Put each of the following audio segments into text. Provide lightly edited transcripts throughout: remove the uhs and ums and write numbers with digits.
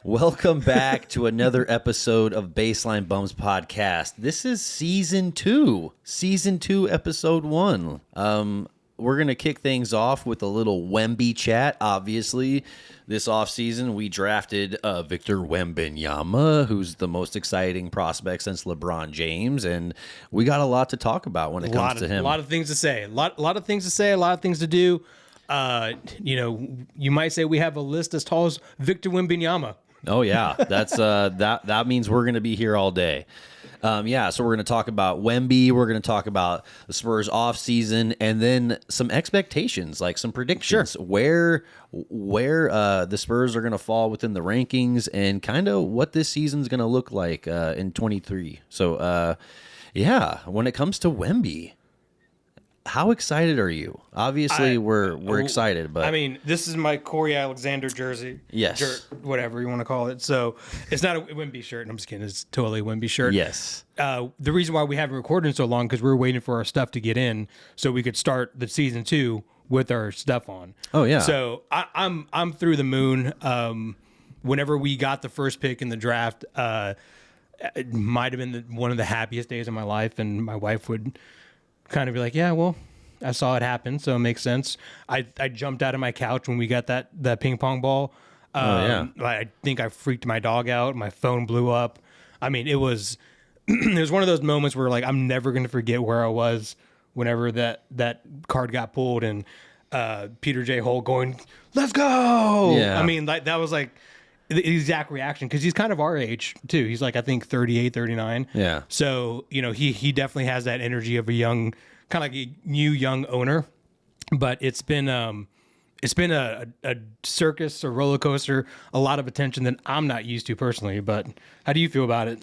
Welcome back to another episode of Baseline Bums Podcast. This is season 2, episode 1. We're going to kick things off with a little Wemby chat. Obviously, this offseason we drafted Victor Wembanyama, who's the most exciting prospect since LeBron James, and we got a lot to talk about when it comes to him. A lot of things to say. A lot of things to say, a lot of things to do. You might say we have a list as tall as Victor Wembanyama. Oh yeah, that's that means we're going to be here all day. So we're going to talk about Wemby, we're going to talk about the Spurs offseason, and then some expectations, like some predictions, where the Spurs are going to fall within the rankings, and kind of what this season's going to look like in 23. So when it comes to Wemby, how excited are you? Obviously, we're excited, but I mean, this is my Corey Alexander jersey. Yes, whatever you want to call it. So it's not a Wemby shirt. I'm just kidding. It's totally a Wemby shirt. Yes. The reason why we haven't recorded in so long because we were waiting for our stuff to get in so we could start the season 2 with our stuff on. Oh yeah. So I'm through the moon. Whenever we got the first pick in the draft, it might have been one of the happiest days of my life, and my wife would kind of be like, yeah, well, I saw it happen, so it makes sense. I jumped out of my couch when we got that ping pong ball. I think I freaked my dog out. My phone blew up. I mean, it was it was one of those moments where like I'm never going to forget where I was whenever that card got pulled and Peter J. Holt going, "Let's go!" Yeah. I mean, that was like the exact reaction because he's kind of our age too. He's like I think 38, 39. Yeah. So he definitely has that energy of a young, kind of like a new young owner. But it's been a circus, a roller coaster, a lot of attention that I'm not used to personally. But how do you feel about it?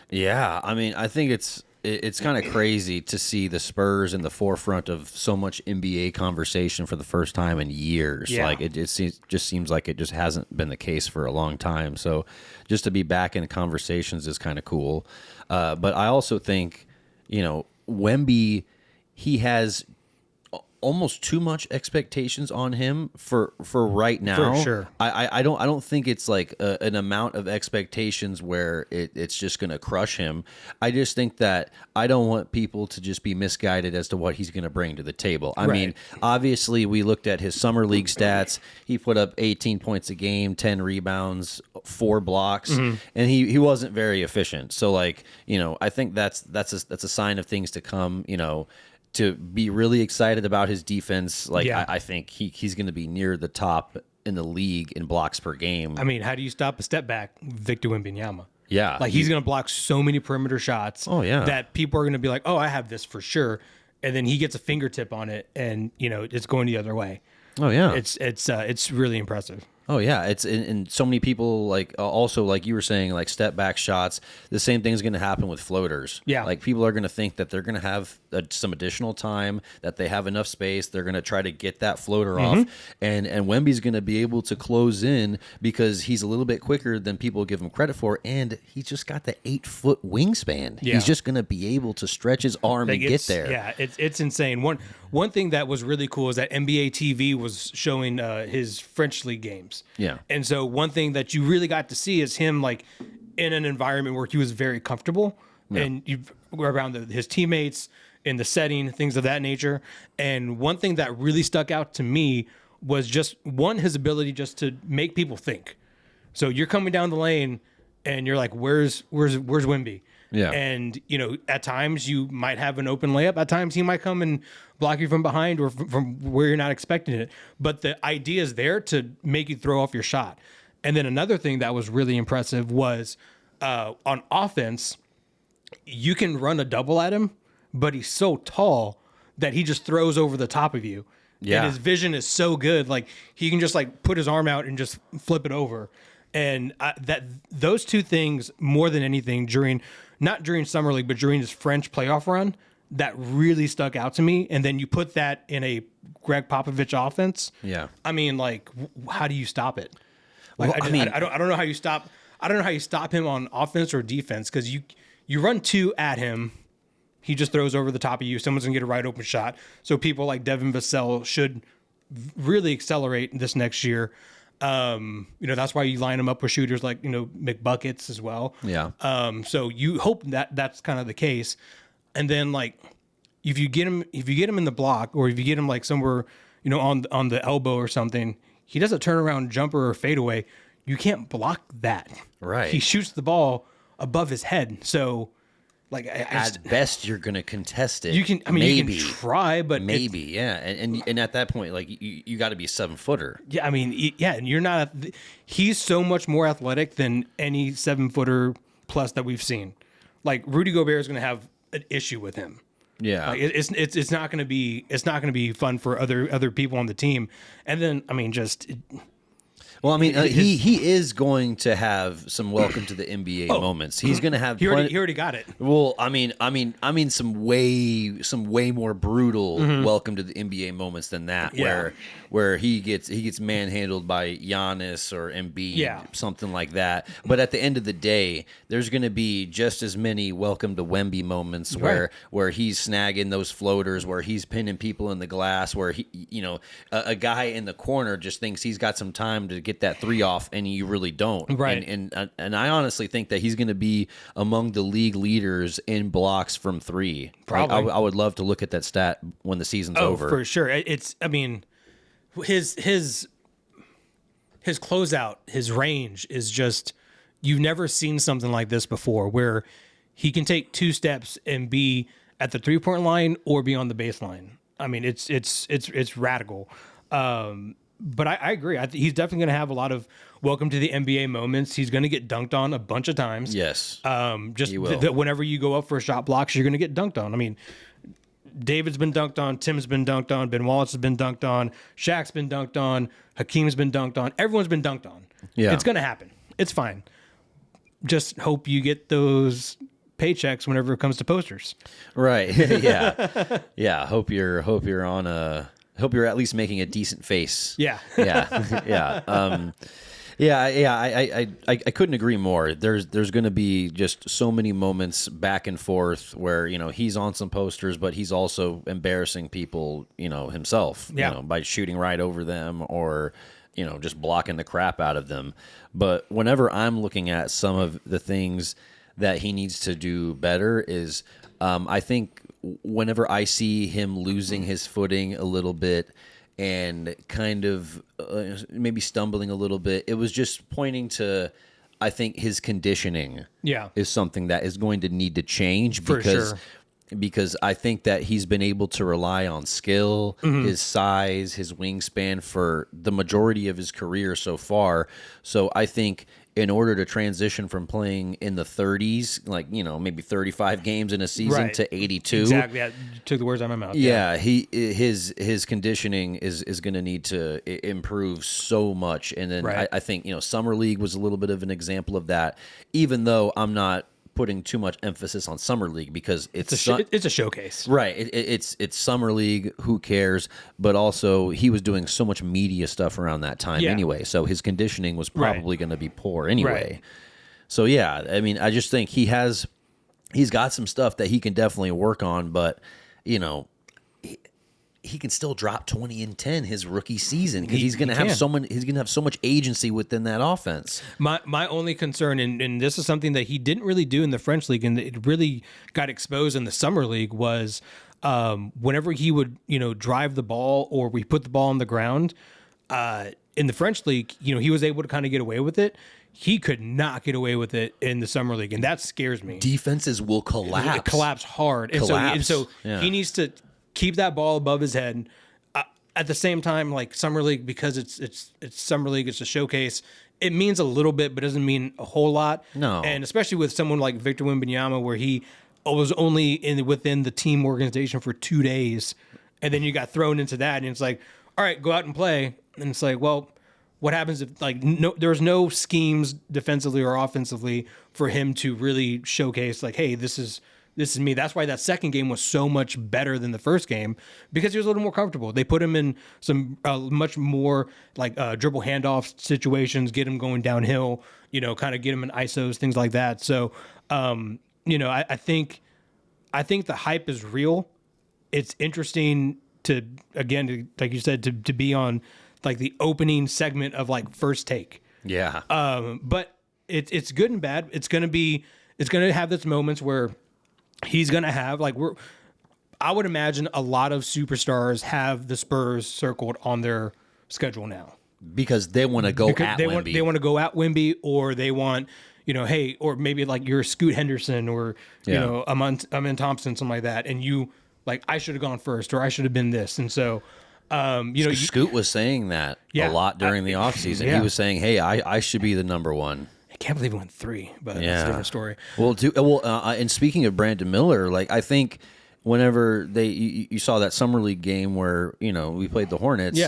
Yeah, I mean, I think it's kind of crazy to see the Spurs in the forefront of so much NBA conversation for the first time in years. Yeah. Like it just seems like it just hasn't been the case for a long time. So just to be back in conversations is kind of cool. But I also think, Wemby, he has almost too much expectations on him for right now. For sure. I don't think it's like an amount of expectations where it's just going to crush him. I just think that I don't want people to just be misguided as to what he's going to bring to the table. I mean, obviously we looked at his summer league stats. He put up 18 points a game, 10 rebounds, 4 blocks, and he wasn't very efficient. So like, I think that's a sign of things to come, to be really excited about his defense. Like, I think he's going to be near the top in the league in blocks per game. I mean, how do you stop a step back, Victor Wembanyama? Yeah. Like, he's going to block so many perimeter shots that people are going to be like, oh, I have this for sure. And then he gets a fingertip on it, and, it's going the other way. Oh, yeah. It's really impressive. Oh yeah, it's and so many people like also like you were saying, like step back shots. The same thing is going to happen with floaters. Yeah, like people are going to think that they're going to have some additional time, that they have enough space. They're going to try to get that floater off, and Wemby's going to be able to close in because he's a little bit quicker than people give him credit for, and he's just got the 8-foot wingspan. Yeah. He's just going to be able to stretch his arm and get there. Yeah, it's insane. One thing that was really cool is that NBA TV was showing his French league games. Yeah. And so one thing that you really got to see is him like in an environment where he was very comfortable and you were around his teammates in the setting, things of that nature. And one thing that really stuck out to me was just his ability just to make people think. So you're coming down the lane and you're like, where's Wemby? Yeah. And, at times you might have an open layup. At times he might come and block you from behind or from where you're not expecting it. But the idea is there to make you throw off your shot. And then another thing that was really impressive was on offense, you can run a double at him, but he's so tall that he just throws over the top of you. Yeah. And his vision is so good. Like he can just like put his arm out and just flip it over. And those two things, more than anything, not during summer league, but during his French playoff run, that really stuck out to me. And then you put that in a Greg Popovich offense. Yeah. I mean, like, how do you stop it? Like, well, I don't know how you stop. I don't know how you stop him on offense or defense because you run 2 at him. He just throws over the top of you. Someone's gonna get a wide open shot. So people like Devin Vassell should really accelerate this next year. That's why you line him up with shooters like, McBuckets as well. Yeah. So you hope that that's kind of the case. And then like, if you get him in the block, or if you get him like somewhere, on the elbow or something, he does a turnaround jumper or fadeaway. You can't block that. Right. He shoots the ball above his head. So like At best, you're going to contest it. you can, maybe. you can try, but Maybe, yeah. And at that point, like, you got to be a 7-footer. yeah, and you're not. He's so much more athletic than any 7-footer plus that we've seen. Like Rudy Gobert is going to have an issue with him. Yeah. Like it's not going to be fun for other people on the team. And then Well, he is going to have some welcome to the NBA moments. He's going to have. he already got it. Well, I mean, some way more brutal welcome to the NBA moments than that, Yeah. where he gets manhandled by Giannis or Embiid, Yeah. something like that. But at the end of the day, there's going to be just as many welcome to Wemby moments where he's snagging those floaters, where he's pinning people in the glass, where a guy in the corner just thinks he's got some time to get that 3 off, and you really don't. Right. And I honestly think that he's going to be among the league leaders in blocks from 3. Probably. I would love to look at that stat when the season's over. For sure. His closeout, his range is just, you've never seen something like this before, where he can take 2 steps and be at the 3-point line or be on the baseline. I mean, it's radical. But I agree. He's definitely going to have a lot of welcome to the NBA moments. He's going to get dunked on a bunch of times. Yes. Just He will. whenever you go up for a shot blocks, you're going to get dunked on. I mean, David's been dunked on, Tim's been dunked on, Ben Wallace has been dunked on, Shaq's been dunked on, Hakeem's been dunked on. Everyone's been dunked on. Yeah. It's going to happen. It's fine. Just hope you get those paychecks whenever it comes to posters. Right. Yeah. Yeah. Hope you're hope you're at least making a decent face. Yeah. Yeah. Yeah. I couldn't agree more. There's going to be just so many moments back and forth where, he's on some posters, but he's also embarrassing people, himself, Yeah. by shooting right over them or, just blocking the crap out of them. But whenever I'm looking at some of the things that he needs to do better is, I think whenever I see him losing his footing a little bit and kind of maybe stumbling a little bit, it was just pointing to, I think, his conditioning is something that is going to need to change because I think that he's been able to rely on skill, his size, his wingspan for the majority of his career so far. So I think in order to transition from playing in the 30s, like, maybe 35 games in a season to 82. Exactly. You took the words out of my mouth. Yeah, his conditioning is going to need to improve so much. And then I think, Summer League was a little bit of an example of that, even though I'm not putting too much emphasis on Summer League because it's a showcase. Right. It's Summer League. Who cares? But also, he was doing so much media stuff around that time anyway. So his conditioning was probably going to be poor anyway. Right. So yeah, I just think he's got some stuff that he can definitely work on. But he can still drop 20 and 10 his rookie season because he's going to have so much agency within that offense. My only concern, and this is something that he didn't really do in the French league, and it really got exposed in the summer league, was whenever he would drive the ball or we put the ball on the ground in the French league, he was able to kind of get away with it. He could not get away with it in the summer league, and that scares me. Defenses will collapse. It collapse hard, and so he needs to keep that ball above his head. At the same time, like summer league, because it's summer league, it's a showcase. It means a little bit, but doesn't mean a whole lot. No, and especially with someone like Victor Wembanyama, where he was only within the team organization for 2 days, and then you got thrown into that, and it's like, all right, go out and play, and it's like, well, what happens if there's no schemes defensively or offensively for him to really showcase like, hey, this is me. That's why that second game was so much better than the first game, because he was a little more comfortable. They put him in some much more like dribble handoff situations, get him going downhill, kind of get him in ISOs, things like that. So, I think the hype is real. It's interesting like you said, to be on like the opening segment of like First Take. Yeah. But it's good and bad. It's gonna have those moments where he's gonna have like I would imagine a lot of superstars have the Spurs circled on their schedule now because they want to go at Wemby. They want to go at Wemby, or they want, hey, or maybe like you're Scoot Henderson or Amin Thompson, something like that, and you like I should have gone first or I should have been this, and so. Scoot was saying that a lot during the offseason. He was saying, "Hey, I should be the number one." I can't believe it went 3, but that's a different story. Well, and speaking of Brandon Miller, like I think whenever you saw that summer league game where we played the Hornets,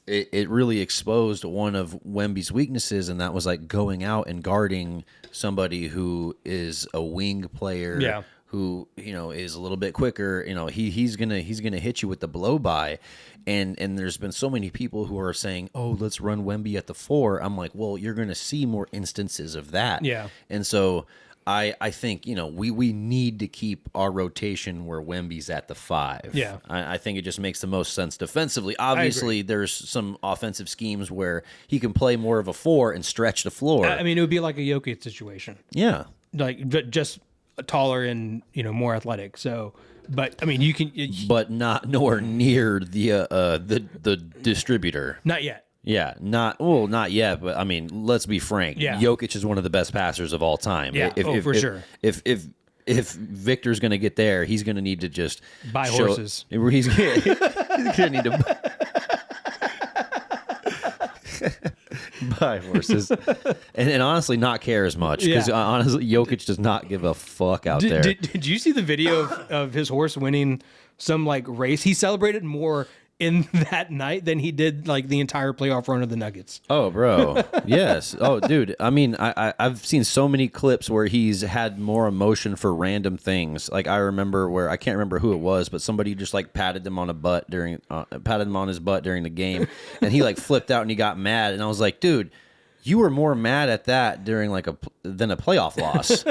it really exposed one of Wemby's weaknesses, and that was like going out and guarding somebody who is a wing player. Yeah. Who is a little bit quicker. He's gonna hit you with the blow by, and there's been so many people who are saying, oh, let's run Wemby at the 4. I'm like, well, you're gonna see more instances of that. Yeah. And so I think we need to keep our rotation where Wemby's at the 5. Yeah. I think it just makes the most sense defensively. Obviously, there's some offensive schemes where he can play more of a 4 and stretch the floor. I mean, it would be like a Jokic situation. Yeah. Like just taller and more athletic. So, but I mean, you can, but nowhere near the distributor. Not yet. Yeah, not yet. But I mean, let's be frank. Yeah. Jokic is one of the best passers of all time. Yeah, for sure. If Victor's going to get there, he's going to need to just buy horses. He's going to need to buy horses, and honestly, not care as much because honestly, Jokic does not give a fuck out there. Did you see the video of his horse winning some like race? He celebrated more in that night than he did like the entire playoff run of the Nuggets. Oh, bro. Yes. Oh, dude. I mean, I've seen so many clips where he's had more emotion for random things. Like I remember where I can't remember who it was, but somebody just like patted him on his butt during the game, and he like flipped out and he got mad, and I was like, dude, you were more mad at that during than a playoff loss.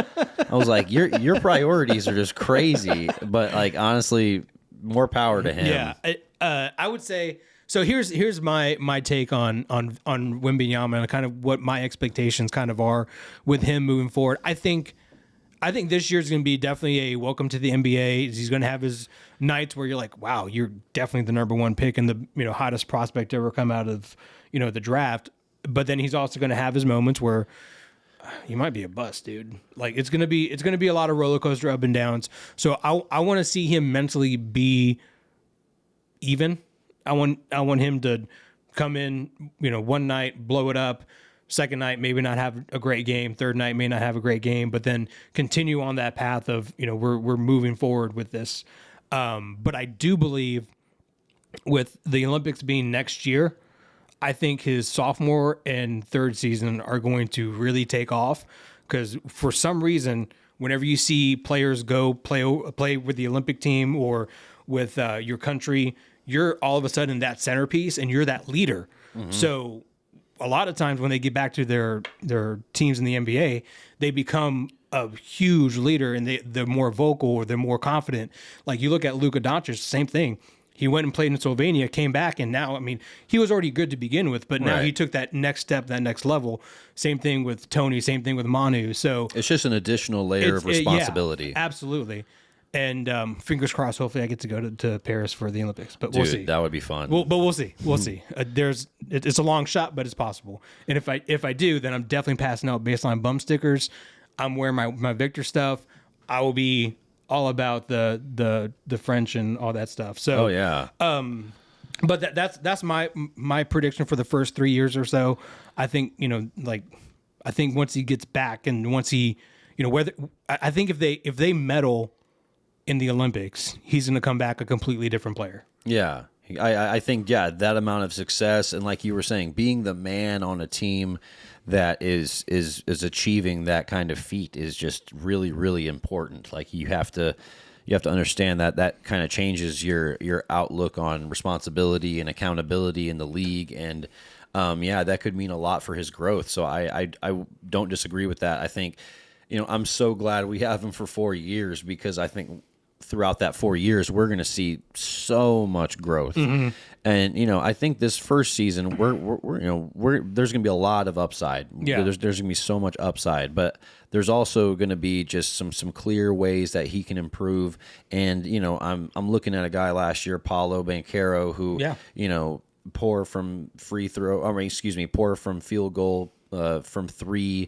I was like, your priorities are just crazy, but like honestly, more power to him. Yeah. I would say so. Here's my take on Wembanyama and kind of what my expectations kind of are with him moving forward. I think this year's going to be definitely a welcome to the NBA. He's going to have his nights where you're like, wow, you're definitely the number 1 pick and the hottest prospect to ever come out of the draft. But then he's also going to have his moments where you might be a bust, dude. Like it's gonna be a lot of roller coaster up and downs. So I want to see him mentally be even. I want him to come in, one night, blow it up. Second night, maybe not have a great game. Third night, may not have a great game, but then continue on that path of, we're moving forward with this. But I do believe with the Olympics being next year, I think his sophomore and third season are going to really take off because for some reason, whenever you see players go play with the Olympic team or with your country, you're all of a sudden that centerpiece and you're that leader. Mm-hmm. So a lot of times when they get back to their teams in the NBA, they become a huge leader and they're more vocal or they're more confident. Like you look at Luka Doncic, same thing. He went and played in Slovenia, came back, and now, I mean, he was already good to begin with, but now he took that next step, that next level. Same thing with Tony, same thing with Manu. So it's just an additional layer of responsibility. Absolutely. And fingers crossed, hopefully I get to go to Paris for the Olympics, but we'll see. That would be fun. But we'll see. We'll see. It's a long shot, but it's possible. And if I do, then I'm definitely passing out baseline bum stickers. I'm wearing my Victor stuff. I will be all about the French and all that stuff. So but that's my prediction for the first 3 years or so. I think I think once he gets back and once he I think if they medal in the Olympics, he's going to come back a completely different player. Yeah. I think that amount of success and like you were saying, being the man on a team that is achieving that kind of feat is just really, really important. Like you have to understand that kind of changes your outlook on responsibility and accountability in the league, and that could mean a lot for his growth. So I don't disagree with that. I think I'm so glad we have him for 4 years because I think throughout that 4 years, we're going to see so much growth. And I think this first season, there's going to be a lot of upside. Yeah. There's going to be so much upside, but there's also going to be just some clear ways that he can improve. And I'm looking at a guy last year, Paulo Banchero, who poor from poor from field goal. From three,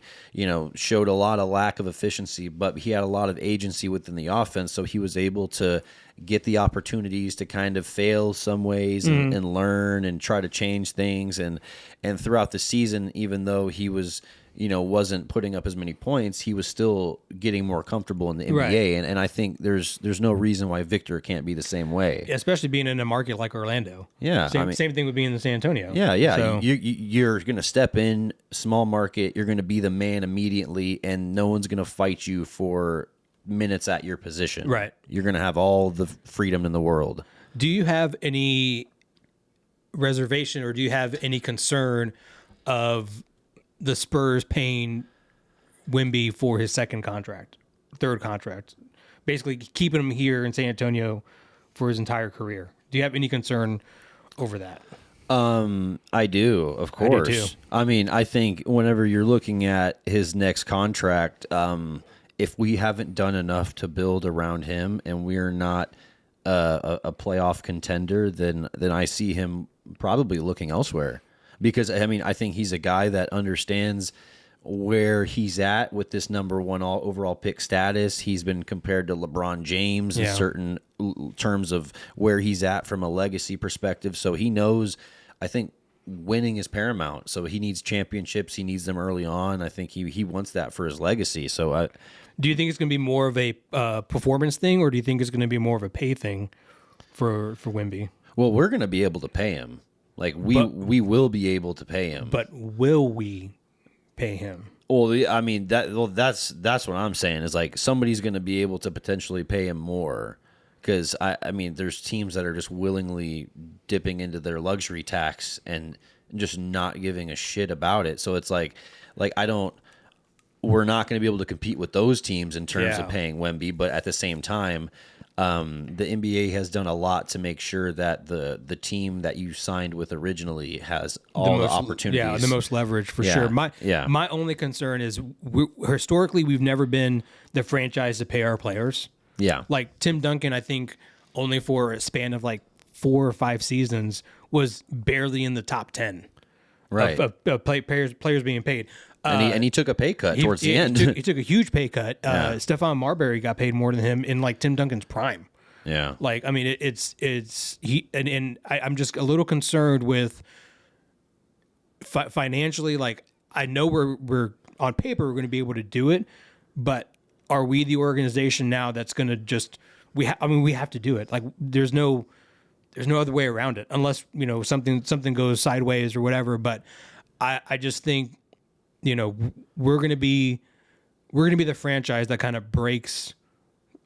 showed a lot of lack of efficiency, but he had a lot of agency within the offense, so he was able to get the opportunities to kind of fail some ways and learn and try to change things. And throughout the season, even though he was, wasn't putting up as many points, he was still getting more comfortable in the NBA. Right. And I think there's no reason why Victor can't be the same way. Especially being in a market like Orlando. Yeah. Same thing with being in San Antonio. Yeah. So, You're going to step in, small market, you're going to be the man immediately, and no one's going to fight you for minutes at your position. Right. You're going to have all the freedom in the world. do you have any reservation or do you have any concern of the Spurs paying Wemby for his third contract, basically keeping him here in San Antonio for his entire career? Do you have any concern over that? I do, of course. I do too. I mean, I think whenever you're looking at his next contract, if we haven't done enough to build around him and we're not a playoff contender, then I see him probably looking elsewhere. Because, I mean, I think he's a guy that understands where he's at with this number one overall pick status. He's been compared to LeBron James in certain terms of where he's at from a legacy perspective. So he knows, I think, winning is paramount. So he needs championships. He needs them early on. I think he wants that for his legacy. So do you think it's going to be more of a performance thing, or do you think it's going to be more of a pay thing for Wemby? Well, we're going to be able to pay him. Like we will be able to pay him. But will we pay him? Well, I mean that's what I'm saying is like somebody's going to be able to potentially pay him more, because I mean there's teams that are just willingly dipping into their luxury tax and just not giving a shit about it. So it's like we're not going to be able to compete with those teams in terms of paying Wemby, but at the same time, the NBA has done a lot to make sure that the team that you signed with originally has all the opportunities. Yeah, the most leverage for sure. My only concern is historically we've never been the franchise to pay our players. Yeah. Like Tim Duncan, I think only for a span of like 4 or 5 seasons was barely in the top 10 right. of players being paid. And he took a pay cut towards the end. He took a huge pay cut. Stephon Marbury got paid more than him in like Tim Duncan's prime. Yeah. Like, I mean, I'm just a little concerned with financially. Like, I know we're on paper we're going to be able to do it, but are we the organization now that's going to just we have to do it. Like, there's no other way around it unless something goes sideways or whatever. But I just think. We're going to be the franchise that kind of breaks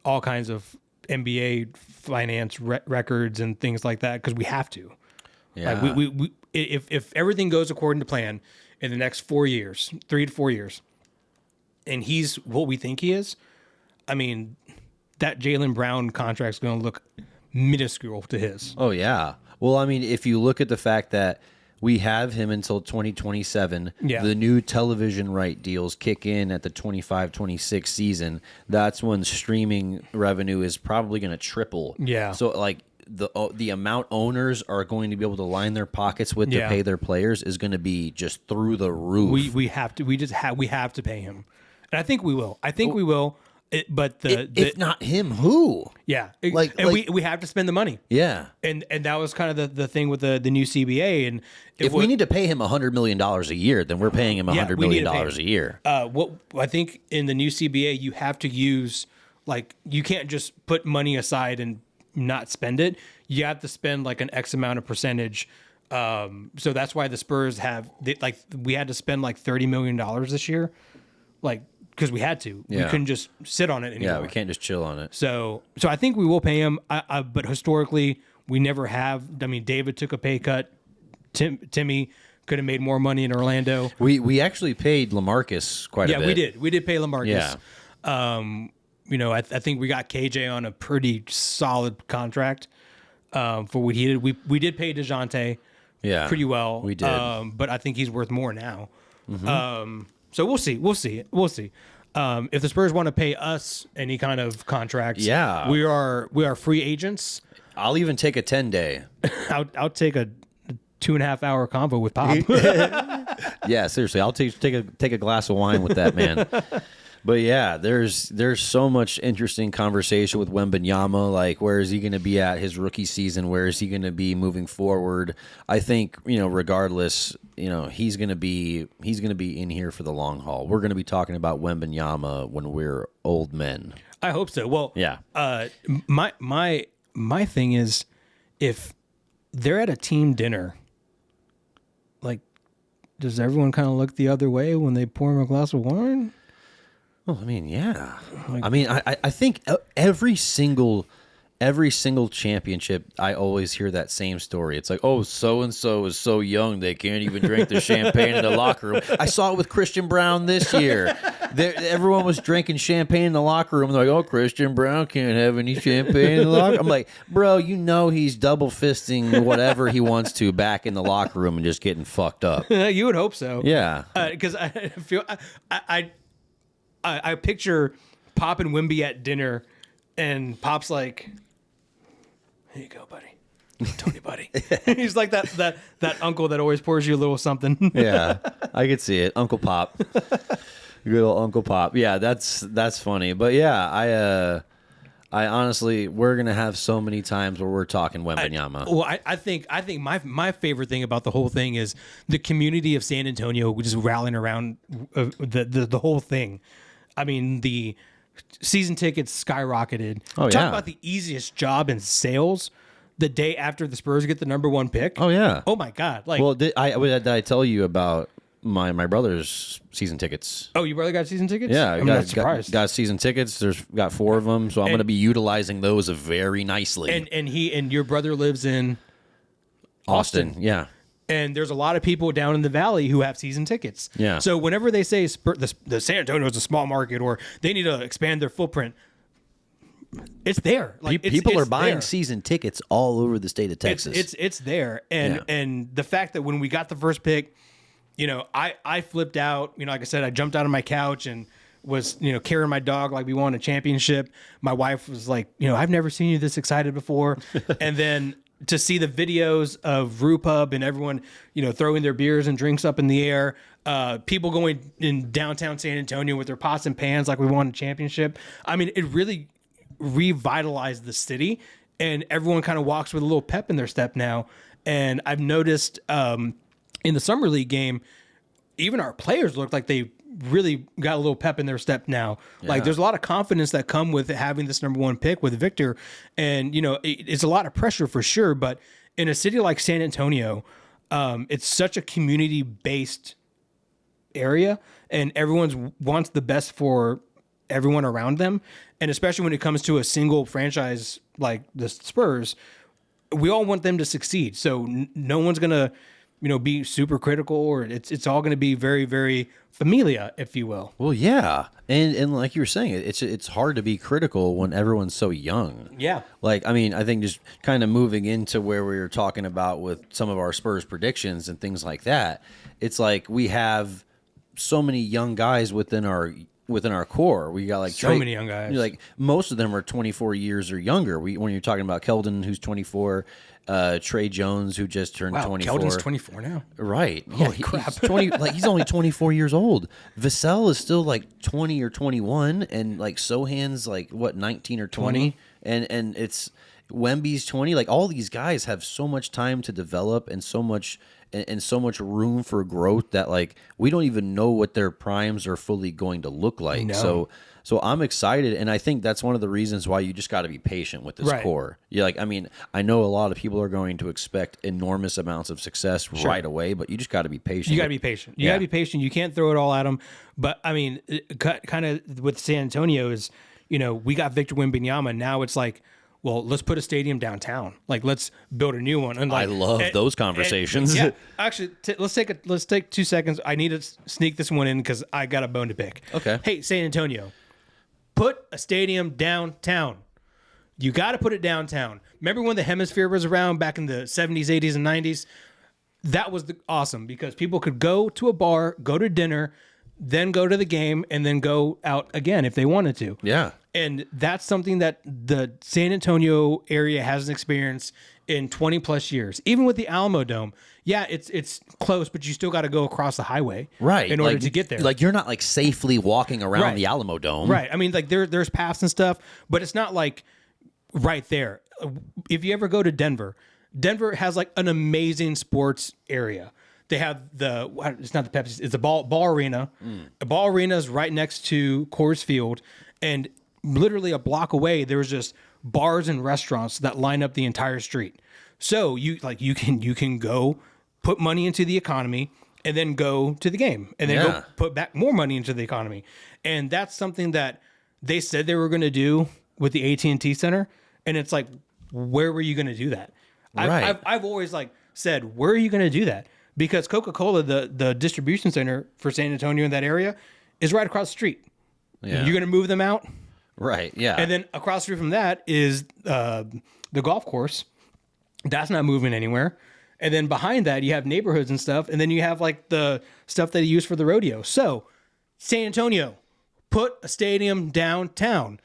all kinds of NBA finance records and things like that because we have to. Yeah. Like we if everything goes according to plan in the next 4 years, 3 to 4 years, and he's what we think he is, I mean, that Jaylen Brown contract is going to look minuscule to his. Oh yeah. Well, I mean, if you look at the fact that we have him until 2027. Yeah. The new television right deals kick in at the 25-26 season. That's when streaming revenue is probably going to triple. Yeah. So like the amount owners are going to be able to line their pockets with to pay their players is going to be just through the roof. We have to pay him, and I think we will. We will. If not him, who? Yeah, we have to spend the money. Yeah, and that was kind of the thing with the new CBA. And if we need to pay him $100 million a year, then we're paying him $100 million a year. What I think in the new CBA, you have to use you can't just put money aside and not spend it. You have to spend like an X amount of percentage. So that's why the Spurs we had to spend like $30 million this year, because we had to. Yeah. We couldn't just sit on it anymore. Yeah, we can't just chill on it. So I think we will pay him. But historically, we never have. I mean, David took a pay cut. Timmy could have made more money in Orlando. We actually paid LaMarcus quite a bit. Yeah, we did. We did pay LaMarcus. Yeah. I think we got KJ on a pretty solid contract for what he did. We did pay DeJounte pretty well. We did. But I think he's worth more now. So we'll see. If the Spurs want to pay us any kind of contracts, we are free agents. I'll even take a 10-day. I'll take a 2.5 hour convo with Pop. Yeah, seriously, I'll take a glass of wine with that man. But yeah, there's so much interesting conversation with Wembanyama. Like, where is he going to be at his rookie season? Where is he going to be moving forward? I think, regardless, he's going to be in here for the long haul. We're going to be talking about Wembanyama when we're old men. I hope so. Well, yeah. My thing is, if they're at a team dinner, like, does everyone kind of look the other way when they pour him a glass of wine? Well, I mean, yeah. I think every single championship, I always hear that same story. It's like, oh, so-and-so is so young, they can't even drink the champagne in the locker room. I saw it with Christian Brown this year. Everyone was drinking champagne in the locker room. They're like, oh, Christian Brown can't have any champagne in the locker room. I'm like, bro, he's double fisting whatever he wants to back in the locker room and just getting fucked up. You would hope so. Yeah. Because I feel... I picture Pop and Wemby at dinner, and Pop's like, "Here you go, buddy, Tony, buddy." He's like that uncle that always pours you a little something. Yeah, I could see it, Uncle Pop, good old Uncle Pop. Yeah, that's funny. But yeah, I honestly, we're gonna have so many times where we're talking Wembanyama. I think my favorite thing about the whole thing is the community of San Antonio just rallying around the whole thing. I mean, the season tickets skyrocketed. Oh, Talk about the easiest job in sales the day after the Spurs get the #1 pick. Oh yeah. Oh my God. Like, well, did I tell you about my brother's season tickets? Oh, your brother got season tickets? Yeah, I'm not surprised. Got season tickets. Got 4 of them, so I'm going to be utilizing those very nicely. And your brother lives in Austin. Yeah. And there's a lot of people down in the valley who have season tickets. Yeah. So whenever they say the San Antonio is a small market or they need to expand their footprint, it's there. Like, people are buying there. season tickets all over the state of Texas. It's there. And the fact that when we got the first pick, I flipped out. Like I said, I jumped out of my couch and was, carrying my dog like we won a championship. My wife was like, I've never seen you this excited before. And then to see the videos of RuPub and everyone, throwing their beers and drinks up in the air, people going in downtown San Antonio with their pots and pans like we won a championship. I mean, it really revitalized the city, and everyone kind of walks with a little pep in their step now. And I've noticed in the summer league game, even our players look like they really got a little pep in their step now. Yeah. Like, there's a lot of confidence that come with having this #1 pick with Victor. And, it's a lot of pressure for sure. But in a city like San Antonio, it's such a community-based area, and everyone wants the best for everyone around them. And especially when it comes to a single franchise like the Spurs, we all want them to succeed. So no one's going to, be super critical, or it's all going to be very, very familia, if you will. Well, yeah. And like you were saying, it's hard to be critical when everyone's so young. Yeah. Like, I mean, I think just kind of moving into where we were talking about with some of our Spurs predictions and things like that, it's like we have so many young guys within our core. We got like so many young guys. Like, most of them are 24 years or younger. When you're talking about Keldon, who's 24, Trey Jones, who just turned 24. Keldon's 24 now. Right. Holy crap. He's 20. Like, he's only 24 years old. Vassell is still like 20 or 21, and like Sohan's like 19 or 20. And it's Wemby's 20. Like, all these guys have so much time to develop and so much room for growth that, like, we don't even know what their primes are fully going to look like. No. So I'm excited, and I think that's one of the reasons why you just got to be patient with this core. You're like, I mean, I know a lot of people are going to expect enormous amounts of success right away, but you just got to be patient. You got to be patient. You got to be patient. You can't throw it all at them. But I mean, kind of with San Antonio is, we got Victor Wembanyama. Now it's like, well, let's put a stadium downtown. Like, let's build a new one. And like, I love those conversations. Yeah, actually, let's take 2 seconds. I need to sneak this one in because I got a bone to pick. Okay. Hey, San Antonio, put a stadium downtown. You got to put it downtown. Remember when the Hemisphere was around back in the 70s, 80s, and 90s? That was awesome because people could go to a bar, go to dinner, then go to the game, and then go out again if they wanted to. Yeah. And that's something that the San Antonio area hasn't experienced in 20 plus years. Even with the Alamo Dome, yeah, it's close, but you still got to go across the highway, right, in order to get there. Like you're not like safely walking around Right. the Alamo Dome, right? I mean, like there's paths and stuff, but it's not like right there. If you ever go to Denver, Denver has like an amazing sports area. They have it's not the Pepsi, it's the ball arena. The ball arena is right next to Coors Field, and literally a block away, there's just bars and restaurants that line up the entire street. So you can go put money into the economy and then go to the game and then go put back more money into the economy. And that's something that they said they were going to do with the AT&T Center. And it's like, where were you going to do that? Right. I've always like said, where are you going to do that? Because Coca-Cola, the distribution center for San Antonio in that area, is right across the street. Yeah. You're going to move them out? Right. Yeah. And then across the street from that is the golf course. That's not moving anywhere. And then behind that, you have neighborhoods and stuff. And then you have like the stuff that you use for the rodeo. So San Antonio, put a stadium downtown.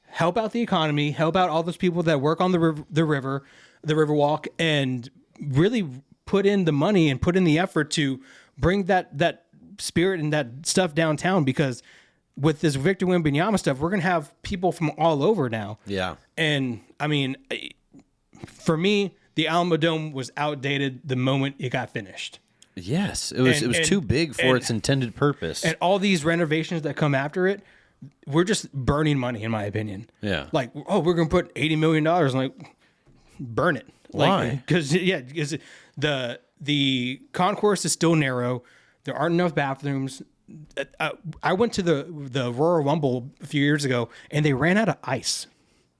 Help out the economy. Help out all those people that work on the Riverwalk, and really put in the money and put in the effort to bring that spirit and that stuff downtown. Because with this Victor Wembanyama stuff, we're going to have people from all over now. Yeah. And I mean, for me, the Alamo Dome was outdated the moment it got finished. Yes. It was too big for its intended purpose. And all these renovations that come after it, we're just burning money, in my opinion. Yeah. Like, oh, we're going to put $80 million. Like, burn it. Why? Because the concourse is still narrow. There aren't enough bathrooms. I went to the Royal Rumble a few years ago, and they ran out of ice.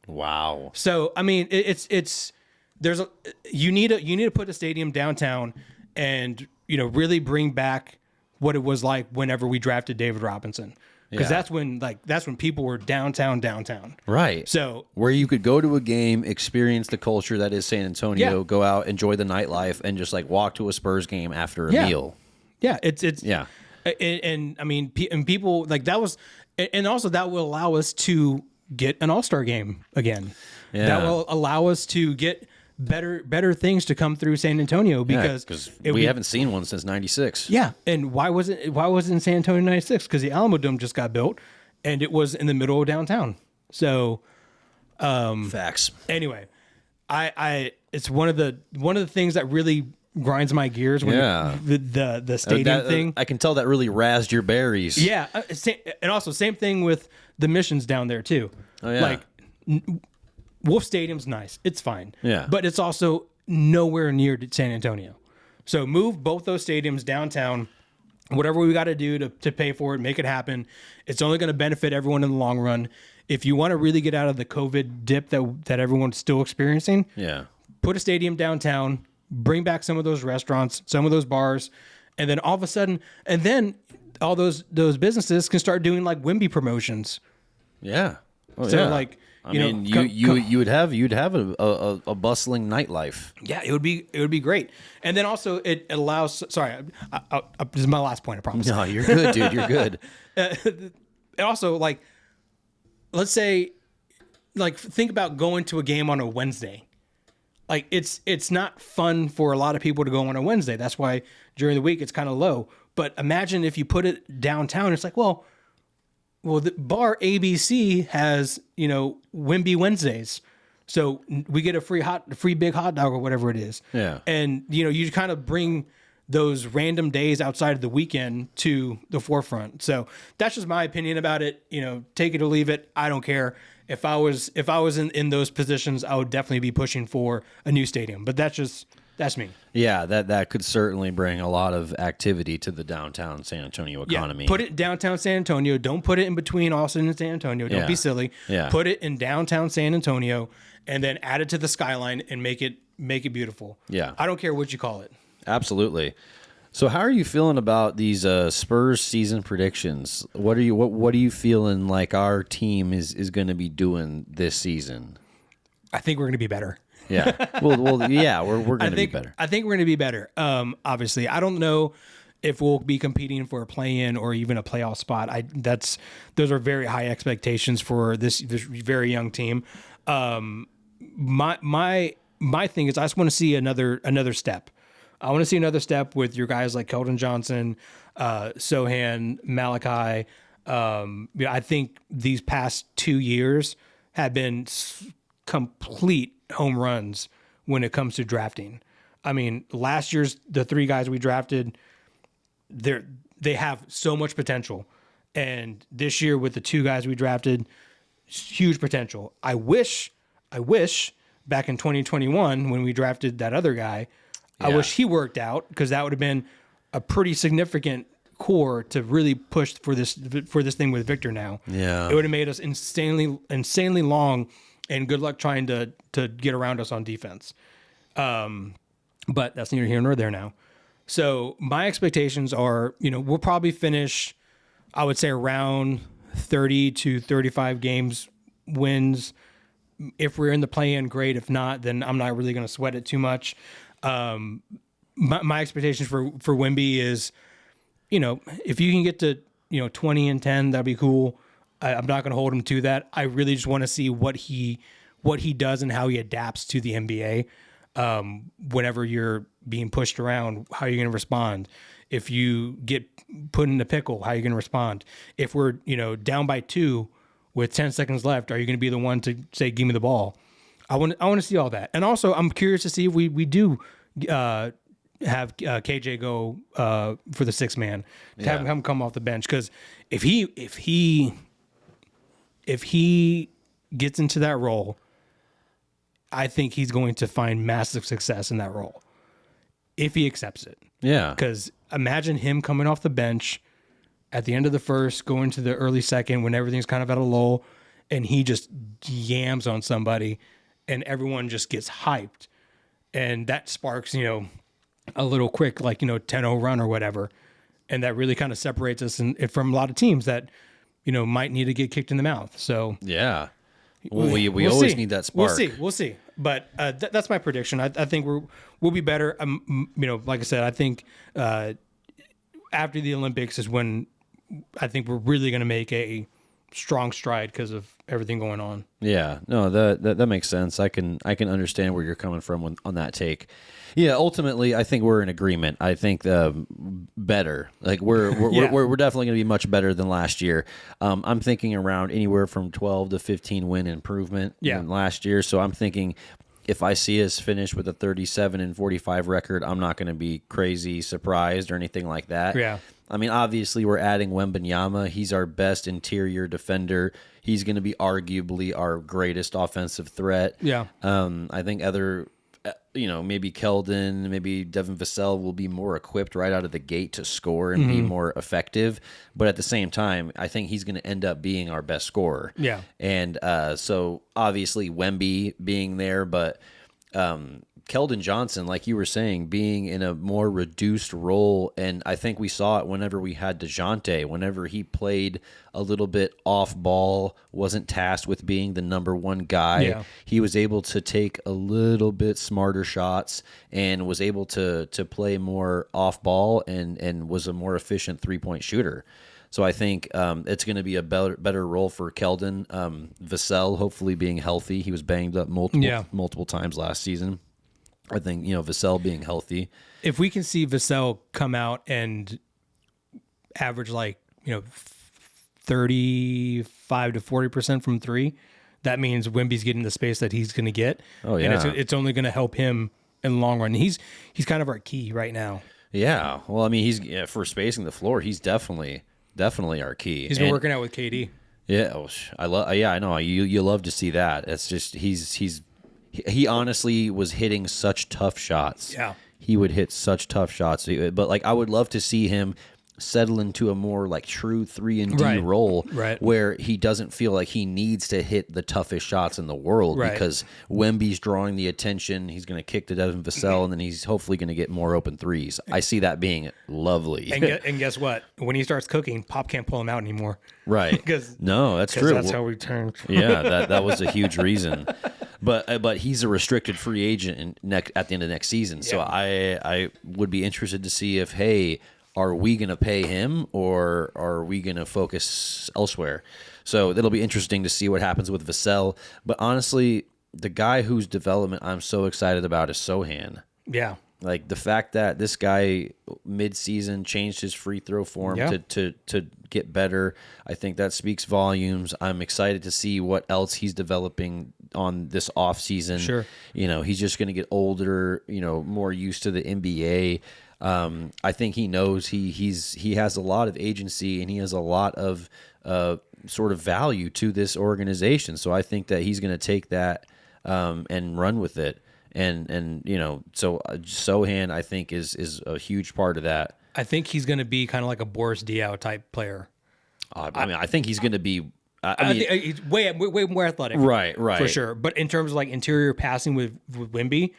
Wow. So I mean, you need to put a stadium downtown, and really bring back what it was like whenever we drafted David Robinson. Because that's when people were downtown. Right. So where you could go to a game, experience the culture that is San Antonio, Yeah. go out, enjoy the nightlife, and just like walk to a Spurs game after a meal. Yeah, it's Yeah. and I mean, and people like that was, and also that will allow us to get an All-Star game again. Yeah. That will allow us to get better things to come through San Antonio, because we haven't seen one since '96. Yeah, and why was it in San Antonio in '96? Because the Alamo Dome just got built, and it was in the middle of downtown. So, Facts. anyway, it's one of the things that really grinds my gears when the stadium thing. I can tell that really razzed your berries. Yeah, and also same thing with the missions down there too. Oh, yeah. Like Wolf Stadium's nice, it's fine. Yeah. But it's also nowhere near San Antonio. So move both those stadiums downtown. Whatever we got to do to pay for it, make it happen. It's only going to benefit everyone in the long run. If you want to really get out of the COVID dip that everyone's still experiencing, put a stadium downtown, bring back some of those restaurants, some of those bars, and then all of a sudden, all those businesses can start doing like Wemby promotions. Yeah. Oh, So yeah. like, you'd have a bustling nightlife. Yeah, it would be great. And then also it allows. Sorry, this is my last point. I promise. No, you're good, dude. You're good. And also, like, let's say, like, think about going to a game on a Wednesday. Like, it's not fun for a lot of people to go on a Wednesday. That's why during the week it's kind of low. But imagine if you put it downtown. It's like, well, the bar ABC has, Wemby Wednesdays. So we get a free big hot dog or whatever it is. Yeah. And, you kind of bring those random days outside of the weekend to the forefront. So that's just my opinion about it. Take it or leave it. I don't care. If I was in those positions, I would definitely be pushing for a new stadium. But that's me. Yeah, that could certainly bring a lot of activity to the downtown San Antonio economy. Yeah, put it downtown San Antonio. Don't put it in between Austin and San Antonio. Don't be silly. Yeah. Put it in downtown San Antonio, and then add it to the skyline and make it beautiful. Yeah. I don't care what you call it. Absolutely. So how are you feeling about these Spurs season predictions? What are you feeling like our team is going to be doing this season? I think we're going to be better. Yeah. Well, yeah, we're going to be better. I think we're going to be better. Obviously, I don't know if we'll be competing for a play-in or even a playoff spot. Those are very high expectations for this very young team. My thing is I just want to see another step. I want to see another step with your guys like Keldon Johnson, Sohan, Malachi. I think these past 2 years have been complete home runs when it comes to drafting. I mean, last year's the 3 guys we drafted, they have so much potential, and this year with the 2 guys we drafted, huge potential. I wish back in 2021 when we drafted that other guy. I wish he worked out, because that would have been a pretty significant core to really push for this thing with Victor now. Yeah. It would have made us insanely long, and good luck trying to get around us on defense. But that's neither here nor there now. So my expectations are, we'll probably finish, I would say, around 30 to 35 games wins. If we're in the play-in, great. If not, then I'm not really going to sweat it too much. My expectations for Wemby is, if you can get to 20-10, that'd be cool. I'm not going to hold him to that. I really just want to see what he does and how he adapts to the NBA. Whenever you're being pushed around, how are you going to respond? If you get put in a pickle, how are you going to respond? If we're down by 2 with 10 seconds left, are you going to be the one to say, "Give me the ball"? I want to see all that. And also, I'm curious to see if we do have KJ go for the 6th man, to have him come off the bench, because if he gets into that role, I think he's going to find massive success in that role if he accepts it. Yeah. Because imagine him coming off the bench at the end of the first, going to the early second when everything's kind of at a lull, and he just yams on somebody, and everyone just gets hyped. And that sparks, a little quick, 10-0 run or whatever. And that really kind of separates us from a lot of teams that, might need to get kicked in the mouth. So yeah. Well, we always need that spark. We'll see. But that's my prediction. I think we'll be better. Like I said, I think after the Olympics is when I think we're really going to make a strong stride because of everything going on. Yeah, no, that makes sense. I can understand where you're coming from on that take. Yeah, ultimately, I think we're in agreement. I think better. Like we're definitely going to be much better than last year. I'm thinking around anywhere from 12 to 15 win improvement than last year. So I'm thinking if I see us finish with a 37-45 record, I'm not going to be crazy surprised or anything like that. Yeah. I mean, obviously, we're adding Wembanyama. He's our best interior defender. He's going to be arguably our greatest offensive threat. Yeah. I think maybe Keldon, maybe Devin Vassell will be more equipped right out of the gate to score and be more effective. But at the same time, I think he's going to end up being our best scorer. Yeah. And so obviously Wemby being there, but Keldon Johnson, like you were saying, being in a more reduced role, and I think we saw it whenever we had DeJounte, whenever he played a little bit off ball, wasn't tasked with being the number one guy, he was able to take a little bit smarter shots and was able to play more off ball and was a more efficient three-point shooter. So I think it's going to be a better role for Keldon. Vassell, hopefully being healthy. He was banged up multiple times last season. I think, Vassell being healthy. If we can see Vassell come out and average 35 to 40% from 3, that means Wemby's getting the space that he's going to get. Oh, yeah. And it's only going to help him in the long run. He's kind of our key right now. Yeah. Well, I mean, he's for spacing the floor, he's definitely our key. He's been working out with KD. Yeah. I know. You love to see that. It's just he honestly was hitting such tough shots. Yeah. He would hit such tough shots. But I would love to see him settle into a more like true 3-and-D Right. role Right. where he doesn't feel like he needs to hit the toughest shots in the world Right. because Wemby's drawing the attention. He's going to kick to Devin Vassell, and then he's hopefully going to get more open threes. I see that being lovely. And guess what? When he starts cooking, Pop can't pull him out anymore. Right. 'Cause- No, that's true. That's how we turn. Yeah, that was a huge reason. But he's a restricted free agent at the end of next season. So I would be interested to see if, hey, are we going to pay him or are we going to focus elsewhere? So it'll be interesting to see what happens with Vassell. But honestly, the guy whose development I'm so excited about is Sohan. Yeah. Like the fact that this guy mid-season changed his free throw form to get better, I think that speaks volumes. I'm excited to see what else he's developing on this offseason. Sure. He's just going to get older, more used to the NBA. I think he knows he has a lot of agency and he has a lot of sort of value to this organization. So I think that he's going to take that and run with it. And so Sohan, I think, is a huge part of that. I think he's going to be kind of like a Boris Diaw type player. I think he's going to be. I think he's way more athletic. Right. For sure. But in terms of like interior passing with Wemby,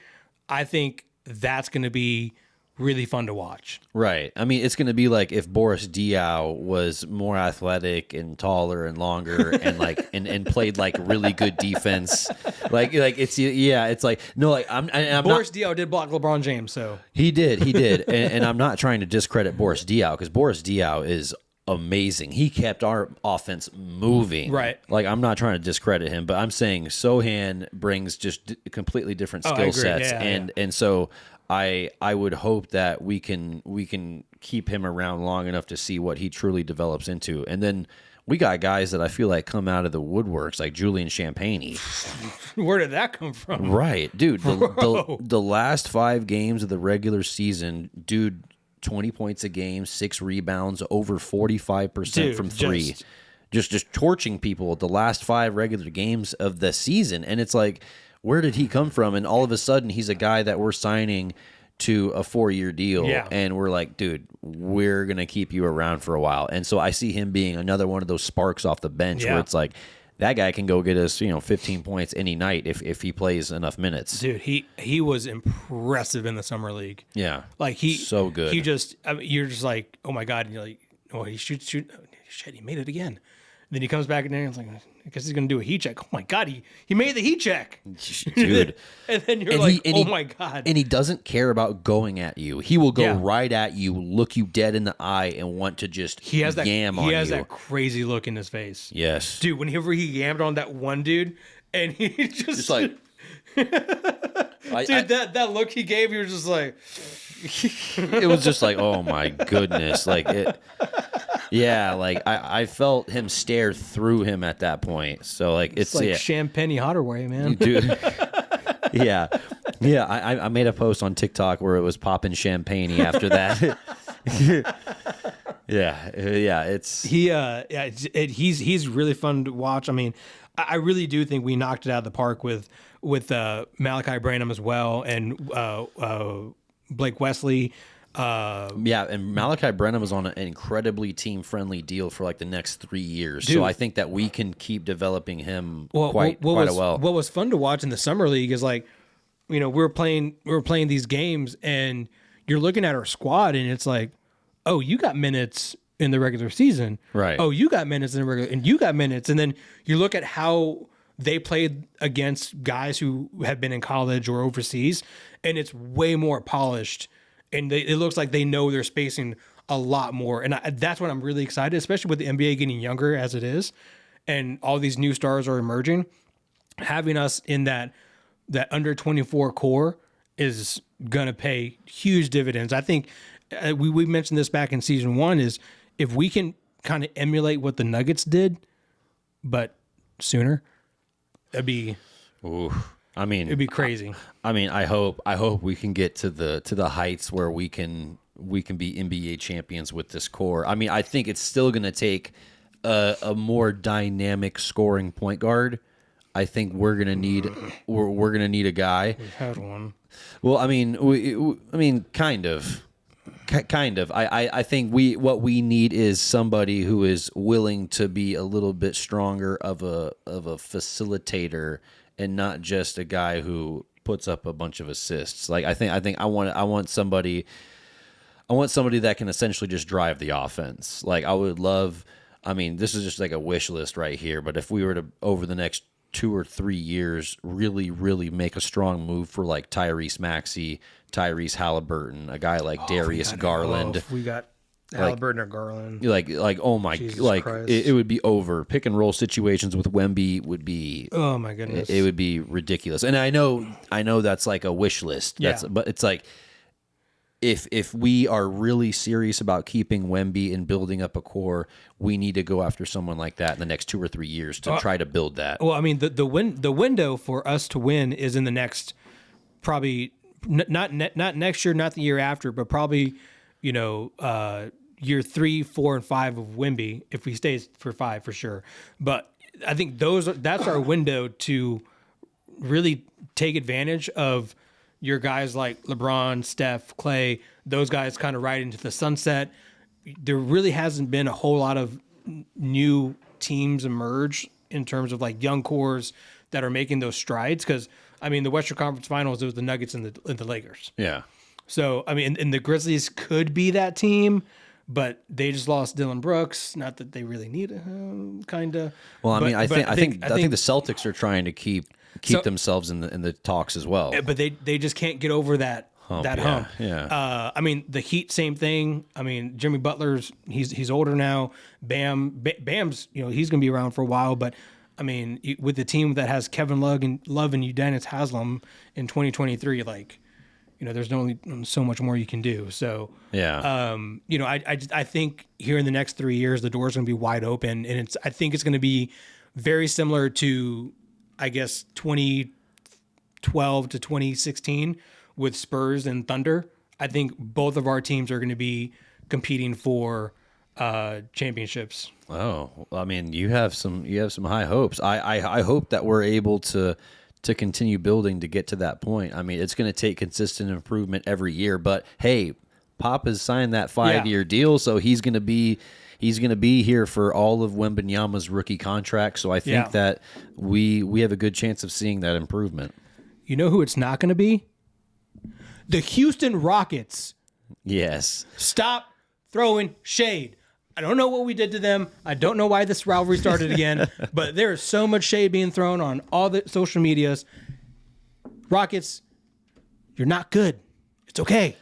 I think that's going to be really fun to watch. Right. I mean, it's going to be like if Boris Diaw was more athletic and taller and longer and like and played like really good defense. Like it's like no, like I'm Boris Diaw did block LeBron James, so he did, and I'm not trying to discredit Boris Diaw because Boris Diaw is amazing. He kept our offense moving. Right. Like I'm not trying to discredit him, but I'm saying Sohan brings just completely different I skill agree. sets, Yeah, and so I would hope that we can keep him around long enough to see what he truly develops into, and then we got guys that I feel like come out of the woodworks like Julian Champagny. Where did that come from? Right, dude. The last 5 games of the regular season, dude. 20 points a game, 6 rebounds, over 45% from 3. Just torching people the last 5 regular games of the season. And it's like, where did he come from? And all of a sudden, he's a guy that we're signing to a 4-year deal. Yeah. And we're like, dude, we're going to keep you around for a while. And so I see him being another one of those sparks off the bench where it's like, that guy can go get us, 15 points any night if he plays enough minutes. Dude, he was impressive in the summer league. Yeah. Like so good. He just, you're just like, oh my God. And you're like, oh, he shoots. Shit, he made it again. Then he comes back in there and it's like, I guess he's going to do a heat check. Oh my God, he made the heat check. Dude. And then you're like, oh my God. And he doesn't care about going at you. He will go right at you, look you dead in the eye, and want to just yam on you. He has that crazy look in his face. Yes. Dude, whenever he yammed on that one dude, and he just like... that look he gave, he was just like... It was just like, oh my goodness. Like it... Yeah, like I felt him stare through him at that point. So like it's like Champagne Hardaway, man. Dude. Yeah. I made a post on TikTok where it was popping champagne after that. yeah. It's he's really fun to watch. I mean, I really do think we knocked it out of the park with Malachi Branham as well and Blake Wesley. And Malachi Brennan was on an incredibly team-friendly deal for like the next 3 years. Dude. So I think that we can keep developing him well. Quite well. What was fun to watch in the summer league is like, we were playing these games and you're looking at our squad and it's like, oh, you got minutes in the regular season. Right. Oh, you got minutes in the regular, and you got minutes. And then you look at how they played against guys who have been in college or overseas, and it's way more polished. And it looks like they know their spacing a lot more. And that's when I'm really excited, especially with the NBA getting younger as it is. And all these new stars are emerging. Having us in that under 24 core is going to pay huge dividends. I think we mentioned this back in season 1 is if we can kind of emulate what the Nuggets did, but sooner, that'd be... Ooh. I mean, it'd be crazy. I mean, I hope we can get to the heights where we can be NBA champions with this core. I mean, I think it's still going to take a more dynamic scoring point guard. I think we're going to need a guy. We've had one. Well, I mean, kind of. Kind of. I think what we need is somebody who is willing to be a little bit stronger of a facilitator and not just a guy who puts up a bunch of assists. Like I want somebody that can essentially just drive the offense. Like I would love. I mean, this is just like a wish list right here. But if we were to over the next 2 or 3 years really, really make a strong move for like Tyrese Maxey, Tyrese Halliburton, a guy like Darius Garland. If we got Halliburton or Garland. Like oh my, Jesus like Christ. it would be over. Pick and roll situations with Wemby would be. Oh my goodness, it would be ridiculous. And I know that's like a wish list. But it's like if we are really serious about keeping Wemby and building up a core, we need to go after someone like that in the next 2 or 3 years to try to build that. Well, I mean, the window for us to win is in the next probably not next year, not the year after, but probably year 3, 4, and 5 of Wemby if we stay for 5 for sure. But I think that's our window to really take advantage of your guys like LeBron, Steph, Clay, those guys kind of ride into the sunset. There really hasn't been a whole lot of new teams emerge in terms of like young cores that are making those strides. Because, I mean, the Western Conference Finals, it was the Nuggets and the Lakers. Yeah. So, I mean, and the Grizzlies could be that team, but they just lost Dylan Brooks. Not that they really need him, kind of. Well, I mean, I think the Celtics are trying to keep themselves in the talks as well. But they just can't get over that hump. Yeah. I mean, the Heat, same thing. I mean, Jimmy Butler's he's older now. Bam's he's going to be around for a while. But I mean, with the team that has Kevin Love and Udonis Haslem in 2023, like there's only so much more you can do. So yeah. I think here in the next 3 years the door's going to be wide open, and I think it's going to be very similar to, I guess, 2012 to 2016 with Spurs and Thunder. I think both of our teams are going to be competing for championships. Oh, I mean, you have some high hopes. I hope that we're able to continue building to get to that point. I mean, it's going to take consistent improvement every year, but hey, Pop has signed that 5-year deal, so he's going to be here for all of Wembanyama's rookie contract. So I think that we have a good chance of seeing that improvement. You know who it's not going to be? The Houston Rockets. Yes. Stop throwing shade. I don't know what we did to them. I don't know why this rivalry started again, but there is so much shade being thrown on all the social medias. Rockets, you're not good. It's okay.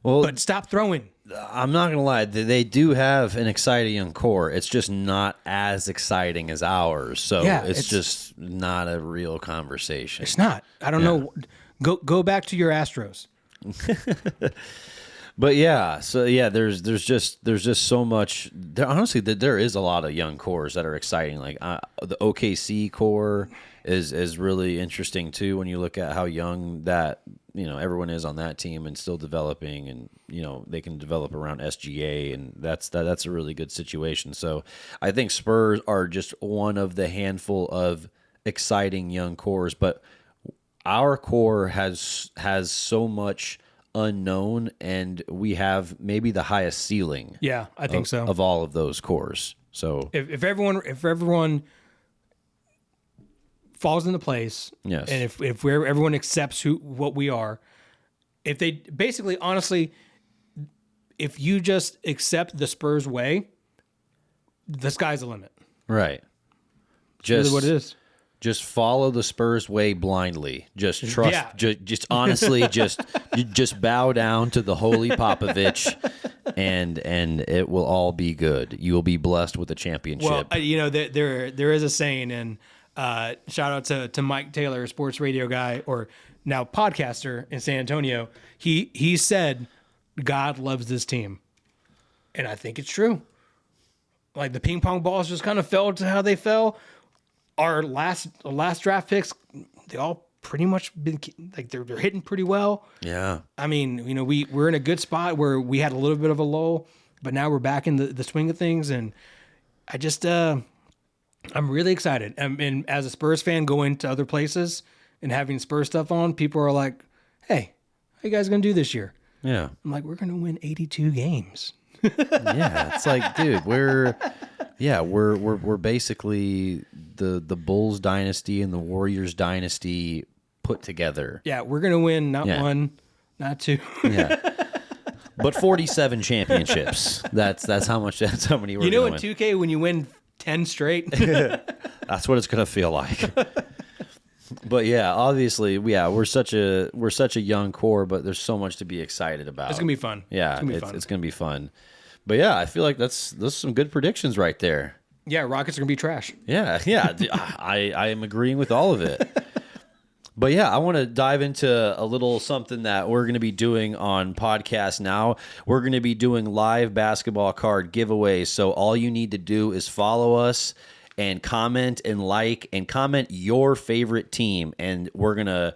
Well, but stop throwing. I'm not going to lie. They do have an exciting young core. It's just not as exciting as ours. So it's just not a real conversation. It's not. I don't know. Go back to your Astros. But there's just so much. Honestly, there is a lot of young cores that are exciting. Like the OKC core is really interesting too when you look at how young that everyone is on that team and still developing, and they can develop around SGA, and that's a really good situation. So I think Spurs are just one of the handful of exciting young cores, but our core has so much unknown, and we have maybe the highest ceiling. Yeah, I think so. Of all of those cores. So if everyone falls into place, yes, and if everyone accepts what we are, if they basically, honestly, if you just accept the Spurs way, the sky's the limit. Right. Just really what it is. Just follow the Spurs way blindly. Just trust. Yeah. Just honestly, just bow down to the holy Popovich, and it will all be good. You will be blessed with a championship. Well, there is a saying, and shout out to Mike Taylor, sports radio guy, or now podcaster in San Antonio. He said, "God loves this team," and I think it's true. Like the ping pong balls just kind of fell to how they fell. Our last draft picks, they all pretty much been like they're hitting pretty well. Yeah. I mean, we're in a good spot where we had a little bit of a lull, but now we're back in the swing of things, and I just I'm really excited. And as a Spurs fan, going to other places and having Spurs stuff on, people are like, "Hey, how you guys gonna do this year?" Yeah. I'm like, we're going to win 82 games. Yeah. It's like, dude, we're basically the Bulls dynasty and the Warriors dynasty put together. Yeah, we're going to win not Yeah. one, not two. Yeah. But 47 championships. That's how many we're You know, gonna in win. 2K, when you win 10 straight, That's what it's gonna feel like. But yeah, obviously, we're such a young core, but there's so much to be excited about. it's going to be fun. Yeah, it's going to be fun. it's gonna be fun. But yeah, I feel like those are some good predictions right there. Yeah, Rockets are going to be trash. Yeah, I am agreeing with all of it. But yeah, I want to dive into a little something that we're going to be doing on podcast now. We're going to be doing live basketball card giveaways. So all you need to do is follow us and comment and like and comment your favorite team, and we're gonna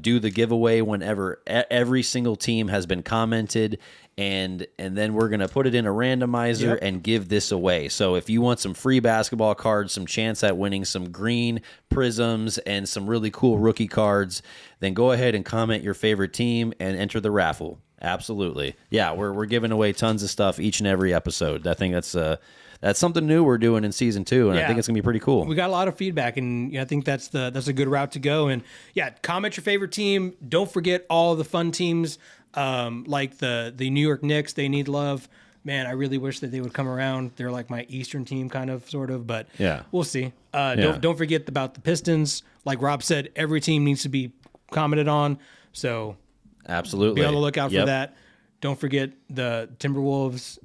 do the giveaway whenever every single team has been commented, and then we're gonna put it in a randomizer and give this away. So if you want some free basketball cards, some chance at winning some green prisms and some really cool rookie cards, then go ahead and comment your favorite team and enter the raffle. Absolutely. Yeah, we're giving away tons of stuff each and every episode. I think that's something new we're doing in season 2, and I think it's gonna be pretty cool. We got a lot of feedback, and I think that's a good route to go. And yeah, comment your favorite team. Don't forget all of the fun teams, like the New York Knicks. They need love. Man, I really wish that they would come around. They're like my Eastern team, kind of, sort of, but Yeah. we'll see. Don't forget about the Pistons. Like Rob said, every team needs to be commented on. So Absolutely. be on the lookout Yep. for that. Don't forget the Timberwolves.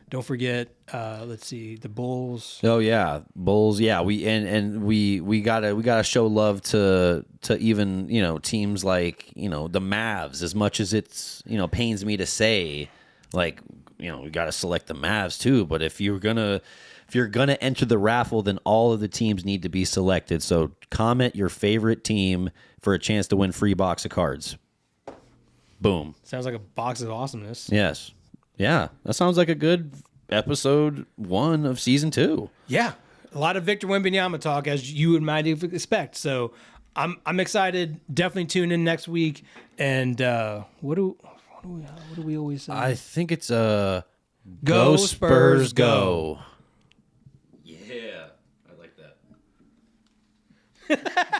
Don't forget, the Bulls. Oh yeah, Bulls. Yeah, we gotta show love to even teams like the Mavs. As much as it's pains me to say, like we gotta select the Mavs too. But if you're gonna enter the raffle, then all of the teams need to be selected. So comment your favorite team for a chance to win free box of cards. Boom. Sounds like a box of awesomeness. Yes. Yeah, that sounds like a good episode 1 of season 2. Yeah, a lot of Victor Wembanyama talk, as you and might expect. So I'm excited. Definitely tune in next week. And what do we always say? I think it's Go Spurs, go. Yeah, I like that.